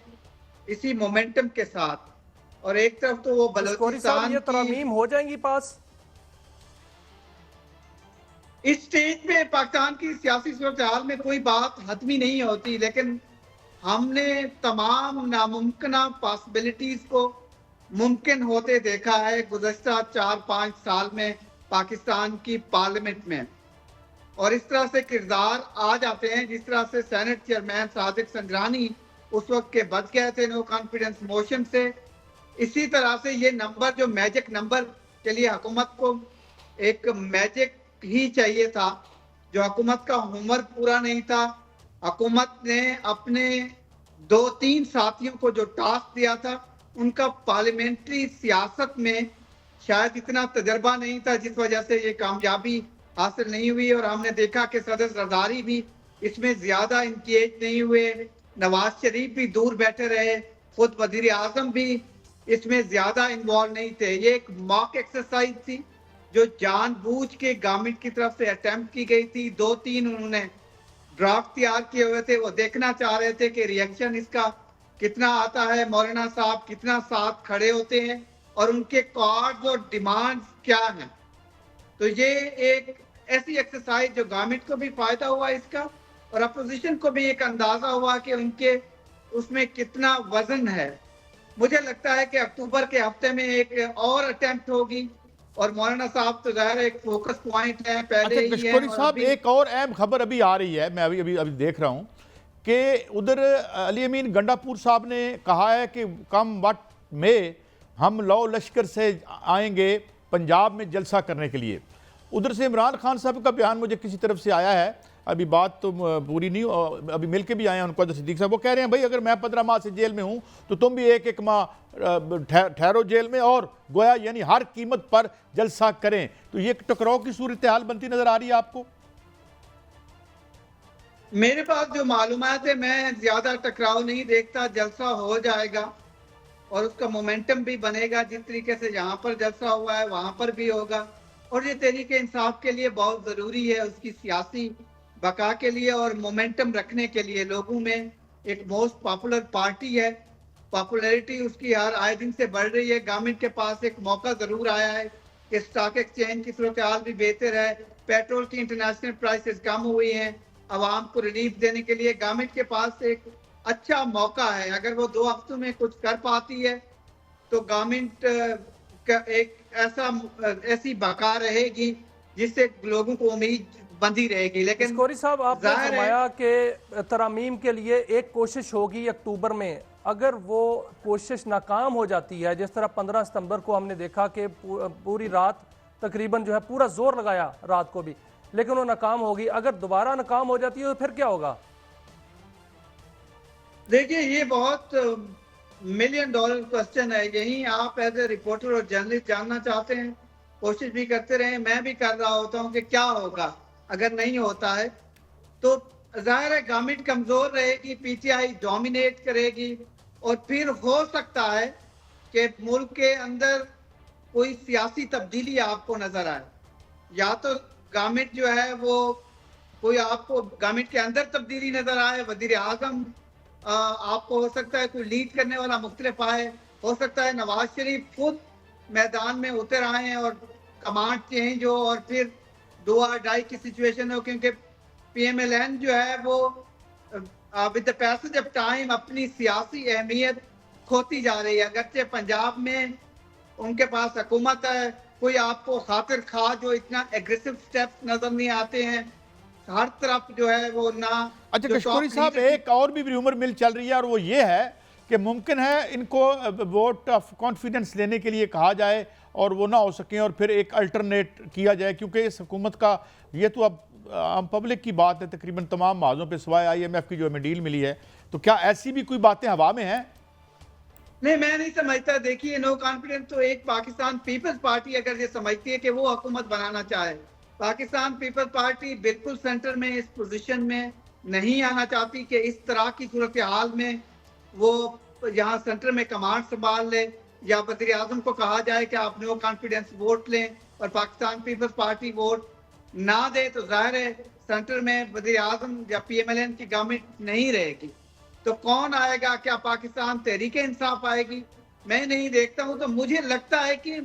इसी मोमेंटम के साथ। और एक तरफ तो वो बलूचिस्तान ये तरमीम हो जाएंगी पास। इस स्टेज पे पाकिस्तान की सियासी सूरत हाल में कोई बात हतमी नहीं होती, लेकिन हमने तमाम नामुमकिन पॉसिबिलिटीज को मुमकिन होते देखा है गुज़श्ता 4-5 साल में पाकिस्तान की पार्लियामेंट में। और इस तरह से किरदार आ जाते हैं जिस तरह से सेनेट चेयरमैन सादिक संग्रानी उस वक्त के बच गए थे नो कॉन्फिडेंस मोशन से। इसी तरह से ये नंबर जो मैजिक नंबर के लिए हुकूमत को एक मैजिक ही चाहिए था, जो हुकूमत का होमवर्क पूरा नहीं था। हुकूमत ने अपने 2-3 साथियों को जो टास्क दिया था उनका पार्लियामेंट्री सियासत में शायद इतना तजर्बा नहीं था जिस वजह से ये कामयाबी हासिल नहीं हुई। और हमने देखा कि सदर सरदारी भी इसमें ज्यादा इंगेज नहीं हुए, नवाज शरीफ भी दूर बैठे रहे, खुद वजीर आजम भी इसमें ज्यादा इन्वॉल्व नहीं थे। ये एक मॉक एक्सरसाइज थी जो जानबूझ के गवर्नमेंट की तरफ से अटेम्प्ट की गई थी। 2-3 उन्होंने ड्राफ्ट तैयार किए हुए थे, वो देखना चाह रहे थे कि रिएक्शन इसका कितना आता है, मौलाना साहब कितना साथ खड़े होते हैं और उनके कार्ड्स और डिमांड्स क्या हैं। तो ये एक ऐसी एक्सरसाइज जो गवर्नमेंट को भी फायदा हुआ इसका और अपोजिशन को भी एक अंदाजा हुआ कि उनके उसमें कितना वजन है। मुझे लगता है कि अक्टूबर के हफ्ते में एक और अटेम्प्ट होगी और मौलाना साहब तो जाहिर है एक फोकस पॉइंट है पहले ही है। गशकोरी साहब एक और अहम खबर अभी आ रही है, मैं अभी देख रहा हूँ कि उधर अली अमीन गंडापुर साहब ने कहा है कि कम वक्त में हम लौ लश्कर से आएंगे पंजाब में जलसा करने के लिए। उधर से इमरान खान साहब का बयान मुझे किसी तरफ से आया है, अभी बात तो पूरी नहीं, अभी मिल के भी आए हैं उनको सिद्दीक साहब। वो कह रहे हैं भाई अगर मैं 15 माह से जेल में हूँ तो तुम भी एक माह ठहरो जेल में और गोया यानी हर कीमत पर जलसा करें। तो ये टकराव की सूरत हाल बनती नजर आ रही है आपको? मेरे पास जो मालूमात है मैं ज्यादा टकराव नहीं देखता। जलसा हो जाएगा और उसका मोमेंटम भी बनेगा, जिस तरीके से यहाँ पर जलसा हुआ है वहां पर भी होगा। और ये तहरीके इंसाफ के लिए बहुत जरूरी है, उसकी सियासी बका के लिए और मोमेंटम रखने के लिए। लोगों में एक मोस्ट पॉपुलर पार्टी है, पॉपुलैरिटी उसकी हर आए दिन से बढ़ रही है। गवर्नमेंट के पास एक मौका जरूर आया है कि स्टॉक एक्सचेंज की सूरत हाल भी बेहतर है, पेट्रोल की इंटरनेशनल प्राइसेस कम हुई हैं, आवाम को रिलीफ देने के लिए गवर्नमेंट के पास एक अच्छा मौका है। अगर वो 2 हफ्तों में कुछ कर पाती है तो गवर्नमेंट का एक ऐसी बका रहेगी जिससे लोगों को उम्मीद बंधी रहेगी। लेकिन गशकोरी साहब आपने फरमाया कि तरमीम के लिए एक कोशिश होगी अक्टूबर में। अगर वो कोशिश नाकाम हो जाती है, जिस तरह 15 सितंबर को हमने देखा कि पूरी रात तकरीबन जो है पूरा जोर लगाया रात को भी, लेकिन वो नाकाम होगी, अगर दोबारा नाकाम हो जाती है तो फिर क्या होगा? देखिए ये बहुत $1 मिलियन क्वेश्चन है। यही आप एज ए रिपोर्टर और जर्नलिस्ट जानना चाहते हैं, कोशिश भी करते रहे, मैं भी कर रहा होता हूँ कि क्या होगा अगर नहीं होता है। तो जाहिर है गवर्नमेंट कमजोर रहेगी, पीटीआई डोमिनेट करेगी और फिर हो सकता है कि मुल्क के अंदर कोई सियासी तब्दीली आपको नजर आए, या तो गवर्नमेंट जो है वो कोई आपको गवर्नमेंट के अंदर तब्दीली नजर आए, वजीर आजम आपको हो सकता है कोई लीड करने वाला मुख्तलिफ आए, हो सकता है नवाज शरीफ खुद मैदान में उतर आए और कमांड चेंज हो और फिर 2-2.5 की सिचुएशन हो, क्योंकि PMLN जो है वो with the passage of time अपनी सियासी अहमियत खोती जा रही है। अगरचे पंजाब में उनके पास हुकूमत है, कोई आपको खातिर खा जो इतना एग्रेसिव स्टेप्स नजर नहीं आते हैं, हर तरफ जो है वो ना। अच्छा कशकोरी साहब, एक और भी रूमर मिल चल रही है और वो ये है कि मुमकिन है इनको वोट ऑफ कॉन्फिडेंस लेने के लिए कहा जाए और वो ना हो सकें और फिर एक अल्टरनेट किया जाए, क्योंकि इस हुकूमत का ये तो अब आम पब्लिक की बात है, तकरीबन तमाम महाजों पे सिवाय IMF की जो हमें डील मिली है, तो क्या ऐसी भी कोई बातें हवा में हैं? नहीं, मैं नहीं समझता। देखिए, नो कॉन्फिडेंस तो एक पाकिस्तान पीपल्स पार्टी अगर ये समझती है कि वो हुकूमत बनाना चाहे, पाकिस्तान पीपल्स पार्टी बिल्कुल सेंटर में इस पोजीशन में नहीं आना चाहती कि इस तरह की सूरत हाल में वो यहाँ सेंटर में कमांड संभाल ले, या वज़ीर आज़म को कहा जाए कि आप नो कॉन्फिडेंस वोट लें और पाकिस्तान पीपल्स पार्टी वोट ना दे, तो जाहिर है सेंटर में वज़ीर आज़म या PMLN की गवर्नमेंट नहीं रहेगी। तो कौन आएगा? क्या पाकिस्तान तहरीक इंसाफ आएगी? मैं नहीं देखता हूं। तो मुझे लगता है कि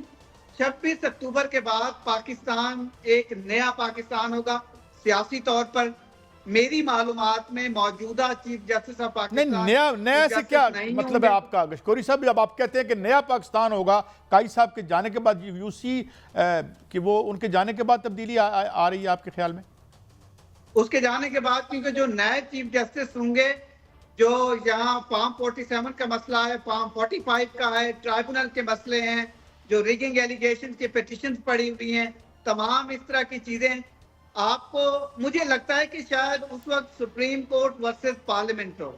26 अक्टूबर के बाद पाकिस्तान एक नया पाकिस्तान होगा सियासी तौर पर। मेरी मालूमात में मौजूदा चीफ जस्टिस ऑफ पाकिस्तान, नहीं, नया से क्या मतलब है आपका गशकोरी साहब? जब आप कहते हैं कि नया पाकिस्तान होगा, काई साहब के जाने के बाद यू सी कि वो उनके जाने के बाद तब्दीली आ रही है आपके ख्याल में? उसके जाने के बाद, क्योंकि जो नए चीफ जस्टिस होंगे, जो यहाँ फॉर्म 47 का मसला है, फॉर्म 45 का है, ट्राइब्यूनल के मसले हैं, जो रिगिंग एलिगेशन के पिटिशन पड़ी हुई हैं, तमाम इस तरह की चीजें, आपको मुझे लगता है कि शायद उस वक्त सुप्रीम कोर्ट वर्सेस पार्लियामेंट हो,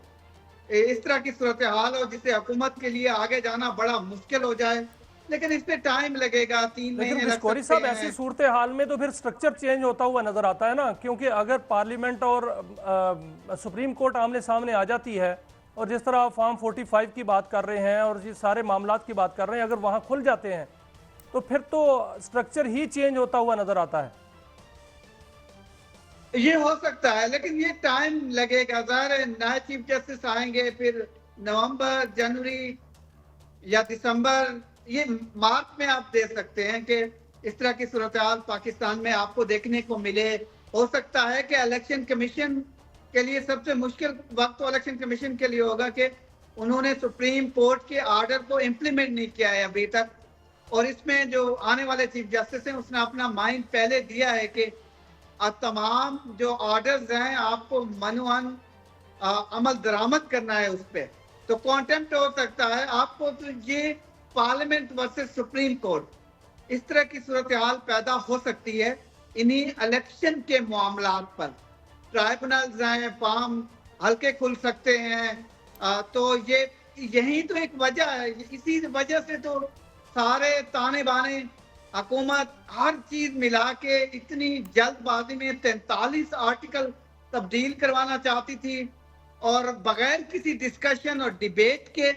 इस तरह की सूरत हाल हो जिससे हुकूमत के लिए आगे जाना बड़ा मुश्किल हो जाए। लेकिन इस पे टाइम लगेगा, 3 महीने लग सकते हैं। साहब, ऐसी सूरत हाल में तो फिर स्ट्रक्चर चेंज होता हुआ नजर आता है ना, क्योंकि अगर पार्लियामेंट और सुप्रीम कोर्ट आमने सामने आ जाती है और जिस तरह फॉर्म 45 की बात कर रहे हैं और ये सारे मामलात की बात कर रहे हैं, अगर वहां खुल जाते हैं तो फिर तो स्ट्रक्चर ही चेंज होता हुआ नजर आता है। ये हो सकता है, लेकिन ये टाइम लगेगा। ज़ाहिर है नए चीफ जस्टिस आएंगे, फिर नवंबर, जनवरी या दिसंबर, ये मार्च में आप दे सकते हैं कि इस तरह की सूरत हाल पाकिस्तान में आपको देखने को मिले। हो सकता है कि इलेक्शन कमीशन के लिए सबसे मुश्किल वक्त तो इलेक्शन कमीशन के लिए होगा कि उन्होंने सुप्रीम कोर्ट के आर्डर को इम्प्लीमेंट नहीं किया है अभी तक, और इसमें जो आने वाले चीफ जस्टिस हैं उसने अपना माइंड पहले दिया है कि तमाम जो ऑर्डर्स हैं आपको मनोहन अमल दरामद करना है उस पर, तो कॉन्टेम्प्ट हो सकता है आपको। तो ये पार्लियामेंट वर्सेस सुप्रीम कोर्ट, इस तरह की सूरत हाल पैदा हो सकती है इन्हीं इलेक्शन के मामलात पर। ट्राइब्यूनल्स हैं, फॉर्म हल्के खुल सकते हैं, तो ये यही तो एक वजह है। इसी वजह से तो सारे ताने बाने हुकूमत हर चीज मिला के इतनी जल्दबाजी में 43 आर्टिकल तब्दील करवाना चाहती थी, और बगैर किसी डिस्कशन और डिबेट के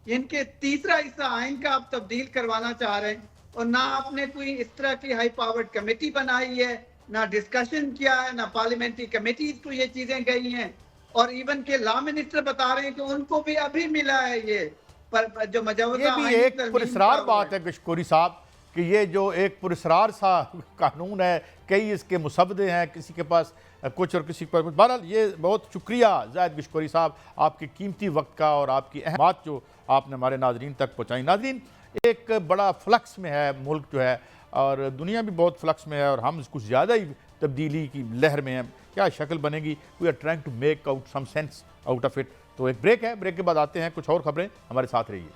इनके तीसरा हिस्सा आइन का आप तब्दील करवाना चाह रहे हैं, और ना आपने कोई इस तरह की हाई पावर्ड कमेटी बनाई है, ना डिस्कशन किया है, ना पार्लियामेंट्री कमेटीज को ये चीजें गई हैं, और इवन के लॉ मिनिस्टर बता रहे हैं कि उनको भी अभी मिला है ये पर जो मजौजा। ये भी एक पुरस्कार बात है गशकोरी साहब कि ये जो एक पुरस्कार सा कानून है, कई इसके मुसवदे हैं, किसी के पास कुछ और किसी पर कुछ। बहरहाल ये बहुत शुक्रिया जाहिद गशकोरी साहब आपके कीमती वक्त का और आपकी अहम बात जो आपने हमारे नाजरीन तक पहुँचाई। नाजरीन, एक बड़ा फ्लक्स में है मुल्क जो है, और दुनिया भी बहुत फ्लक्स में है, और हम कुछ ज़्यादा ही तब्दीली की लहर में हैं। क्या शक्ल बनेगी? We are trying to make out some sense out of it. तो एक ब्रेक है, ब्रेक के बाद आते हैं कुछ और खबरें, हमारे साथ रहिए।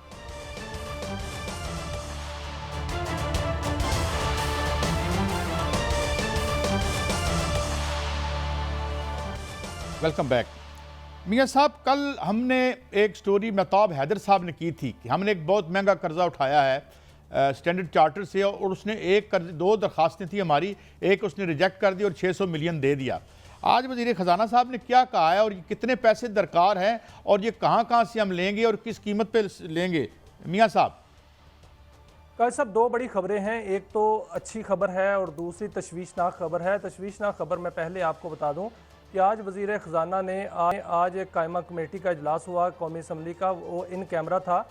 Welcome back. मियाँ साहब, कल हमने एक स्टोरी महताब हैदर साहब ने की थी कि हमने एक बहुत महंगा कर्जा उठाया है स्टैंडर्ड चार्टर से, और उसने 2 दरखास्तें थी हमारी, एक उसने रिजेक्ट कर दी और 600 मिलियन दे दिया। आज वज़ीर ख़जाना साहब ने क्या कहा है और ये कितने पैसे दरकार हैं और ये कहाँ से हम लेंगे और किस कीमत पे लेंगे? मियाँ साहब। काजी साहब, दो बड़ी खबरें हैं, एक तो अच्छी खबर है और दूसरी तशवीशनाक खबर है। तशवीशनाक खबर मैं पहले आपको बता दूं कि आज वज़ीर ख़जाना ने आज एक कायमा कमेटी का इजलास हुआ कौमी असम्बली का, वो इन कैमरा था,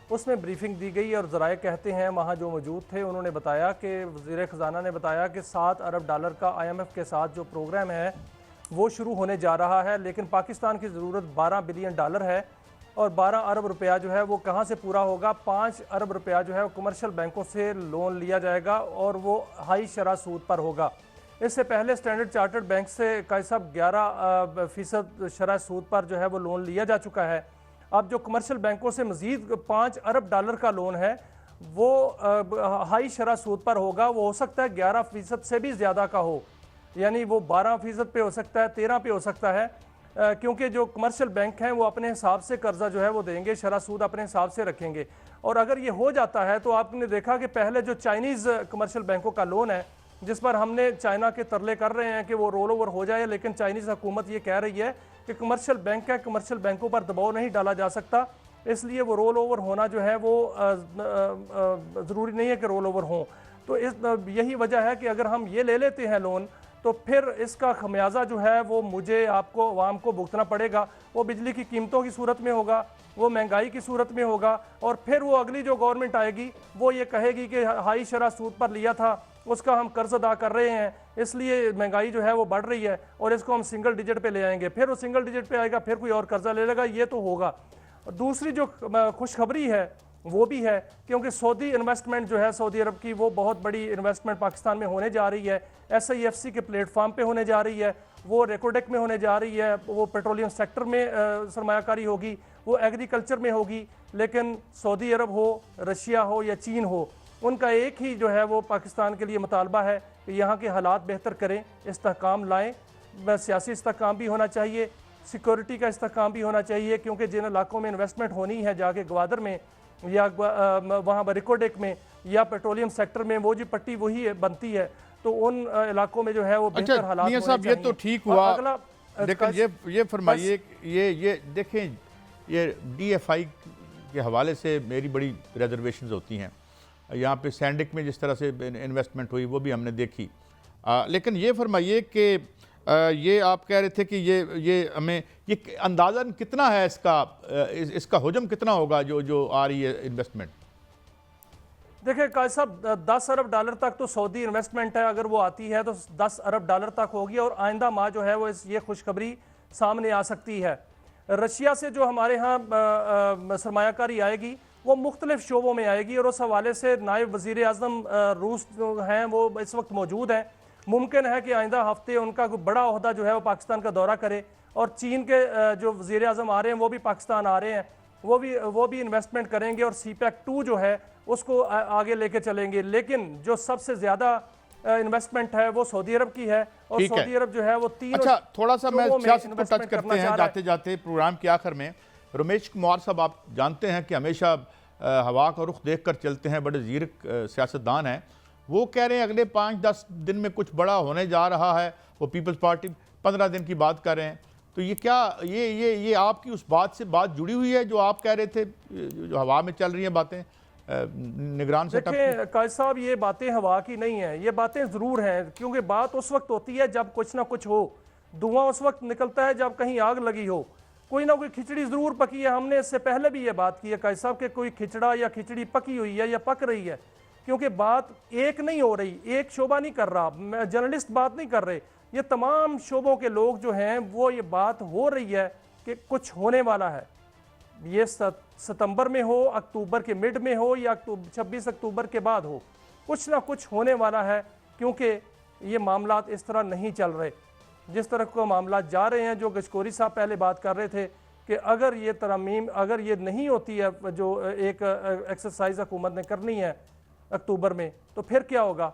उसमें ब्रीफिंग दी गई और ज़राए कहते हैं वहाँ जो मौजूद थे उन्होंने बताया कि वज़ीर ख़जाना ने बताया कि $7 अरब का IMF के साथ जो प्रोग्राम है वो शुरू होने जा रहा है, लेकिन पाकिस्तान की ज़रूरत $12 बिलियन है और 12 अरब रुपया जो है वो कहाँ से पूरा होगा? 5 अरब रुपया जो है वो कमर्शियल बैंकों से लोन लिया जाएगा और वो हाई शरह सूद पर होगा। इससे पहले स्टैंडर्ड चार्टर्ड बैंक से काजी साहब 11% शरह सूद पर जो है वो लोन लिया जा चुका है। अब जो कमर्शियल बैंकों से मज़ीद $5 अरब का लोन है वो हाई शरह सूद पर होगा। वो हो सकता है 11% से भी ज़्यादा का हो, यानी वो 12% पे हो सकता है, 13 पे हो सकता है, क्योंकि जो कमर्शियल बैंक हैं वो अपने हिसाब से कर्जा जो है वो देंगे, शरह सूद अपने हिसाब से रखेंगे। और अगर ये हो जाता है तो आपने देखा कि पहले जो चाइनीज़ कमर्शियल बैंकों का लोन है जिस पर हमने चाइना के तरले कर रहे हैं कि वो रोल ओवर हो जाए, लेकिन चाइनीज़ हुकूमत ये कह रही है कि कमर्शियल बैंक है, कमर्शियल बैंकों पर दबाव नहीं डाला जा सकता, इसलिए वो रोल ओवर होना जो है वो ज़रूरी नहीं है कि रोल ओवर हों। तो यही वजह है कि अगर हम ये ले लेते हैं लोन तो फिर इसका खमियाजा जो है वो मुझे, आपको, आवाम को भुगतना पड़ेगा। वो बिजली की कीमतों की सूरत में होगा, वो महंगाई की सूरत में होगा, और फिर वो अगली जो गवर्नमेंट आएगी वो ये कहेगी कि हाई शरह सूद पर लिया था, उसका हम कर्ज अदा कर रहे हैं, इसलिए महंगाई जो है वो बढ़ रही है और इसको हम सिंगल डिजिट पे ले आएंगे। फिर वो सिंगल डिजिट पे आएगा, फिर कोई और कर्जा ले लेगा, ये तो होगा। दूसरी जो खुशखबरी है वो भी है, क्योंकि सऊदी इन्वेस्टमेंट जो है सऊदी अरब की, वो बहुत बड़ी इन्वेस्टमेंट पाकिस्तान में होने जा रही है। SIFC के प्लेटफॉर्म पे होने जा रही है, वो रेकोडेक में होने जा रही है, वो पेट्रोलियम सेक्टर में सरमायाकारी होगी, वो एग्रीकल्चर में होगी। लेकिन सऊदी अरब हो, रशिया हो या चीन हो, उनका एक ही जो है वो पाकिस्तान के लिए मुतालबा है कि यहाँ के हालात बेहतर करें, इस्तेहकाम लाएँ। सियासी इस्तेहकाम भी होना चाहिए, सिक्योरिटी का इस्तेहकाम भी होना चाहिए, क्योंकि जिन इलाकों में इन्वेस्टमेंट होनी है, जाके ग्वादर में या वहाँ रिकोडेक में या पेट्रोलियम सेक्टर में, वो जो पट्टी वही बनती है, तो उन इलाकों में जो है वो बेहतर हालात होने साहब, ये तो ठीक हुआ, अगला लेकिन ये फरमाइए, ये देखें, ये DFI के हवाले से मेरी बड़ी रिजर्वेशंस होती हैं। यहाँ पे सैंडिक में जिस तरह से इन्वेस्टमेंट हुई वो भी हमने देखी, लेकिन ये फरमाइए कि ये आप कह रहे थे कि ये हमें ये अंदाज़न कितना है इसका हुजम कितना होगा जो आ रही है इन्वेस्टमेंट? देखिए काजी साहब, $10 अरब तक तो सऊदी इन्वेस्टमेंट है, अगर वो आती है तो $10 अरब तक होगी और आइंदा माह जो है वो ये खुशखबरी सामने आ सकती है। रशिया से जो हमारे यहाँ सरमायाकारी आएगी वो मुख्तलिफ शोबों में आएगी और उस हवाले से नायब वज़ीर आज़म रूस जो हैं वो इस वक्त मौजूद हैं। मुमकिन है कि आइंदा हफ्ते उनका कोई बड़ा ओहदा जो है वो पाकिस्तान का दौरा करे, और चीन के जो वज़ीर आज़म आ रहे हैं वो भी पाकिस्तान आ रहे हैं, वो भी इन्वेस्टमेंट करेंगे और CPEC 2 जो है उसको आगे लेके चलेंगे। लेकिन जो सबसे ज़्यादा इन्वेस्टमेंट है वो सऊदी अरब की है, और सऊदी अरब जो है वो तीन। अच्छा, थोड़ा सा मैं सियासत को टच करते हैं जाते जाते प्रोग्राम के आखिर में। रमेश कुमार साहब, आप जानते हैं कि हमेशा हवा का रुख देख कर चलते हैं, बड़े ज़ीरक सियासतदान हैं। वो कह रहे हैं अगले 5-10 दिन में कुछ बड़ा होने जा रहा है, वो पीपल्स पार्टी 15 दिन की बात कर रहे हैं। तो ये क्या ये आपकी उस बात से बात जुड़ी हुई है जो आप कह रहे थे, जो हवा में चल रही हैं बातें निगरान से? देखिए काजी साहब, ये बातें हवा की नहीं है, ये बातें ज़रूर हैं, क्योंकि बात उस वक्त होती है जब कुछ ना कुछ हो, धुआं उस वक्त निकलता है जब कहीं आग लगी हो, कोई ना कोई खिचड़ी ज़रूर पकी है। हमने इससे पहले भी ये बात की है काजी साहब कि कोई खिचड़ा या खिचड़ी पकी हुई है या पक रही है, क्योंकि बात एक नहीं हो रही, एक शोबा नहीं कर रहा, जर्नलिस्ट बात नहीं कर रहे, ये तमाम शोबों के लोग जो हैं वो ये बात हो रही है कि कुछ होने वाला है। ये सितंबर में हो, अक्टूबर के मिड में हो या 26 अक्टूबर के बाद हो, कुछ ना कुछ होने वाला है, क्योंकि ये मामलात इस तरह नहीं चल रहे जिस तरह को मामलात जा रहे हैं। जो गशकोरी साहब पहले बात कर रहे थे कि अगर ये तरमीम अगर ये नहीं होती है, जो एक एक्सरसाइज हुकूमत ने करनी है अक्टूबर में, तो फिर क्या होगा?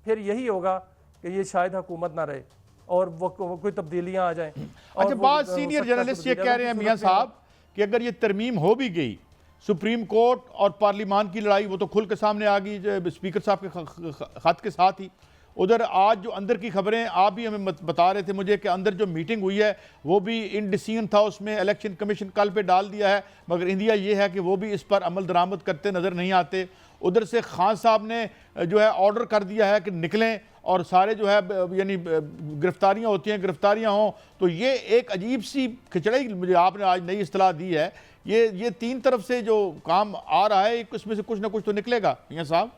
फिर यही होगा कि ये शायद हुकूमत ना रहे और वो कोई तब्दीलियां आ जाएं। अच्छा, बाद सीनियर जर्नलिस्ट ये कह रहे हैं मियां साहब कि अगर ये तरमीम हो भी गई, सुप्रीम कोर्ट और पार्लिमान की लड़ाई वो तो खुल के सामने आ गई स्पीकर साहब के खत के साथ ही, उधर आज जो अंदर की खबरें आप भी हमें बता रहे थे मुझे कि अंदर जो मीटिंग हुई है वो भी इनडिसीजन था, उसमें इलेक्शन कमीशन कल पे डाल दिया है, मगर इंडिया ये है कि वो भी इस पर अमल दरामद करते नज़र नहीं आते। उधर से खान साहब ने जो है ऑर्डर कर दिया है कि निकलें और सारे जो है यानी गिरफ्तारियां होती हैं, गिरफ्तारियां हों, तो ये एक अजीब सी खिचड़ी मुझे आपने आज नई इस्तिलाह दी है। ये तीन तरफ से जो काम आ रहा है इसमें से कुछ ना कुछ तो निकलेगा मियां साहब।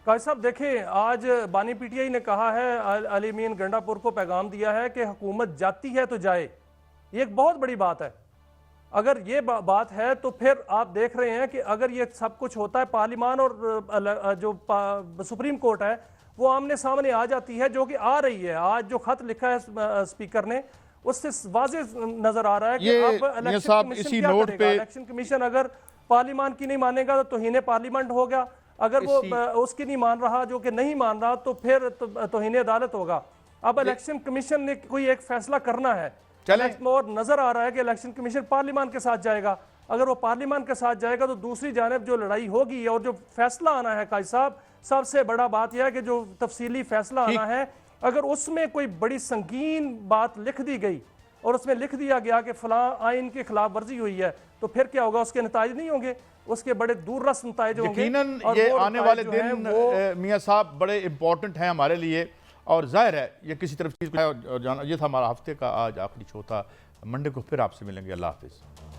काजी साहब देखिए, आज बानी पीटीआई ने कहा है, अली मीन गंडापुर को पैगाम दिया है कि हुकूमत जाती है तो जाए। ये एक बहुत बड़ी बात है। अगर ये बात है तो फिर आप देख रहे हैं कि अगर ये सब कुछ होता है, पार्लिमान और जो सुप्रीम कोर्ट है वो आमने सामने आ जाती है, जो कि आ रही है। आज जो खत लिखा है स्पीकर ने उससे वाज़ेह नजर आ रहा है कि अब इलेक्शन कमीशन क्या करेगा। इलेक्शन कमीशन अगर पार्लिमान की नहीं मानेगा तो तौहीन पार्लियामेंट हो गया, अगर वो उसकी नहीं मान रहा, जो कि नहीं मान रहा, तो फिर तौहीन अदालत होगा। अब इलेक्शन कमीशन ने कोई एक फैसला करना है और नजर आ रहा है कि इलेक्शन कमीशन पार्लियामान के साथ जाएगा। अगर वो पार्लियामान के साथ जाएगा तो दूसरी जानिब जो लड़ाई होगी और जो फैसला आना है, काजी साहब सबसे बड़ा बात यह है कि जो तफसीली फैसला आना है, अगर उसमें कोई बड़ी संगीन बात लिख दी गई और उसमें लिख दिया गया कि फलां आइन की खिलाफ वर्जी हुई है, तो फिर क्या होगा? उसके नताइज नहीं होंगे, उसके बड़े दूररस नताइज होंगे। यकीनन ये आने वाले दिन मियां साहब बड़े इंपॉर्टेंट हैं हमारे लिए, और जाहिर है ये किसी तरफ चीज़ को जाना। ये था हमारा हफ्ते का आज आखिरी शो था। मंडे को फिर आपसे मिलेंगे। अल्लाह हाफिज़।